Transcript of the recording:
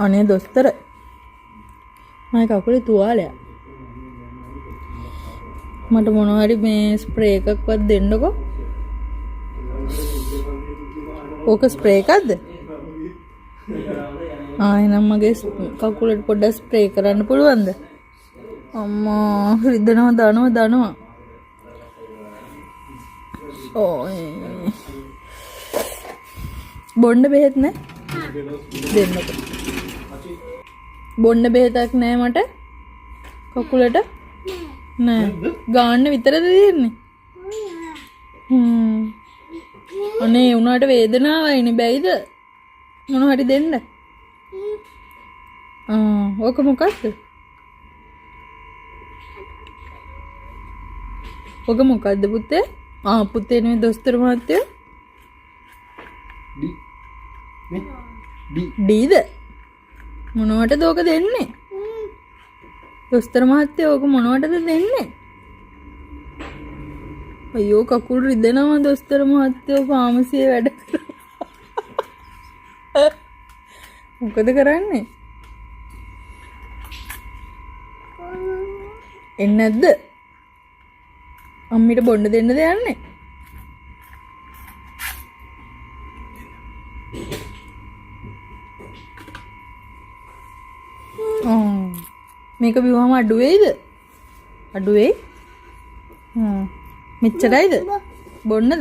අනේ දොස්තර මම කකුලේ තුවාලයක්. මට මොනවා හරි මේ ස්ප්‍රේ එකක්වත් දෙන්නකෝ. ඕක ස්ප්‍රේ එකක්ද? එහෙනම් මගේ කකුලට පොඩ්ඩක් ස්ප්‍රේ කරන්න පුළුවන්ද? අම්මා රිදෙනවා දනවා. බොන්න බෙහෙත් නෑ? දෙන්නකෝ. බොන්න බෙහෙතක් නෑ මට කකුලට? නෑ. ගාන්න විතරද දෙන්නේ? අනේ උනාට වේදනාවයිනේ බැයිද? මොන හරි දෙන්න. ඕක මොකක්ද? ඕක මොකක්ද පුතේ? පුතේ නෙවෙයි දොස්තර මහත්තයෝ. ඩීද? මොනවටද ඕක දෙන්නේ? දොස්තර මහත්තයෝ ඕක මොනවටද දෙන්නේ? අයියෝ කකුල් රිදෙනවා දොස්තර මහත්තයෝ ෆාමසියේ වැඩ කරා. මොකද කරන්නේ? එන්නේ නැද්ද? අම්මිට බොන්න දෙන්නද යන්නේ? මේක බිව්වම අඩු වෙයිද? අඩු වෙයි? මෙච්චරයිද? බොන්නද?